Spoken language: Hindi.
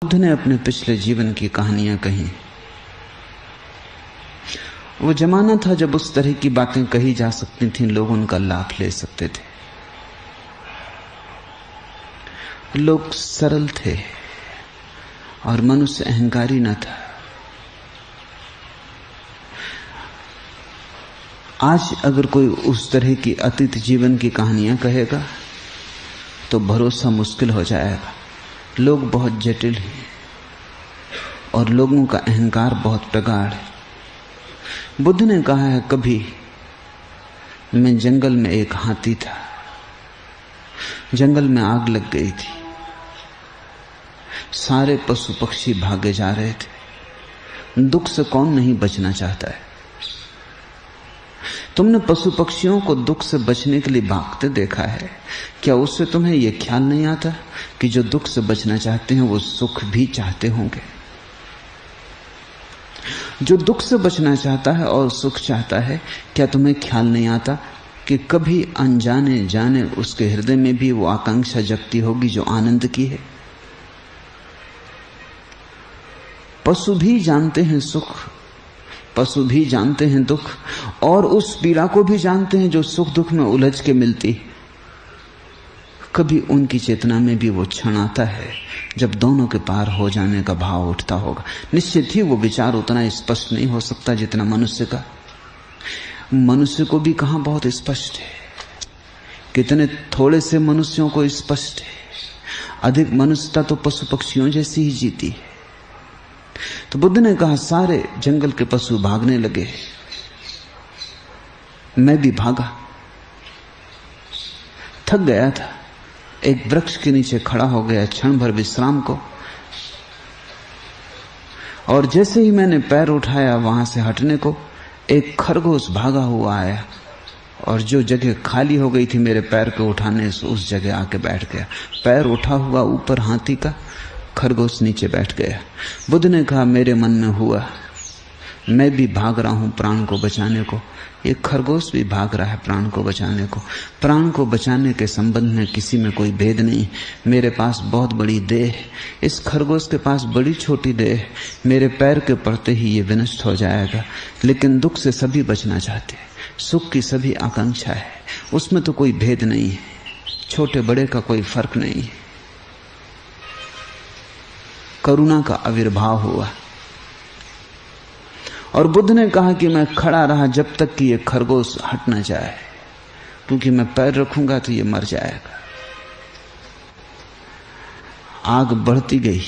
बुद्ध ने अपने पिछले जीवन की कहानियां कही। वो जमाना था जब उस तरह की बातें कही जा सकती थीं, लोग उनका लाभ ले सकते थे। लोग सरल थे और मनुष्य अहंकारी न था। आज अगर कोई उस तरह की अतीत जीवन की कहानियां कहेगा तो भरोसा मुश्किल हो जाएगा। लोग बहुत जटिल हैं और लोगों का अहंकार बहुत प्रगाढ़ है। बुद्ध ने कहा है, कभी मैं जंगल में एक हाथी था, जंगल में आग लग गई थी, सारे पशु पक्षी भागे जा रहे थे। दुख से कौन नहीं बचना चाहता है? तुमने पशु पक्षियों को दुख से बचने के लिए भागते देखा है? क्या उससे तुम्हें यह ख्याल नहीं आता कि जो दुख से बचना चाहते हैं वो सुख भी चाहते होंगे? जो दुख से बचना चाहता है और सुख चाहता है, क्या तुम्हें ख्याल नहीं आता कि कभी अनजाने जाने उसके हृदय में भी वो आकांक्षा जगती होगी जो आनंद की है? पशु भी जानते हैं सुख, पशु भी जानते हैं दुख, और उस पीड़ा को भी जानते हैं जो सुख दुख में उलझ के मिलती है। कभी उनकी चेतना में भी वो क्षण आता है जब दोनों के पार हो जाने का भाव उठता होगा। निश्चित ही वो विचार उतना स्पष्ट नहीं हो सकता जितना मनुष्य का। मनुष्य को भी कहां बहुत स्पष्ट है, कितने थोड़े से मनुष्यों को स्पष्ट है। अधिक मनुष्यता तो पशु पक्षियों जैसी ही जीती है। तो बुद्ध ने कहा, सारे जंगल के पशु भागने लगे, मैं भी भागा, थक गया था। एक वृक्ष के नीचे खड़ा हो गया क्षण भर विश्राम को, और जैसे ही मैंने पैर उठाया वहां से हटने को, एक खरगोश भागा हुआ आया और जो जगह खाली हो गई थी मेरे पैर को उठाने से, उस जगह आके बैठ गया। पैर उठा हुआ ऊपर हाथी का, खरगोश नीचे बैठ गया। बुद्ध ने कहा, मेरे मन में हुआ, मैं भी भाग रहा हूं प्राण को बचाने को, ये खरगोश भी भाग रहा है प्राण को बचाने को। प्राण को बचाने के संबंध में किसी में कोई भेद नहीं। मेरे पास बहुत बड़ी देह है, इस खरगोश के पास बड़ी छोटी देह है। मेरे पैर के पड़ते ही ये विनष्ट हो जाएगा। लेकिन दुख से सभी बचना चाहते हैं, सुख की सभी आकांक्षा है, उसमें तो कोई भेद नहीं है, छोटे बड़े का कोई फर्क नहीं है। करुणा का आविर्भाव हुआ। और बुद्ध ने कहा कि मैं खड़ा रहा जब तक कि ये खरगोश हट न जाए, क्योंकि मैं पैर रखूंगा तो ये मर जाएगा। आग बढ़ती गई।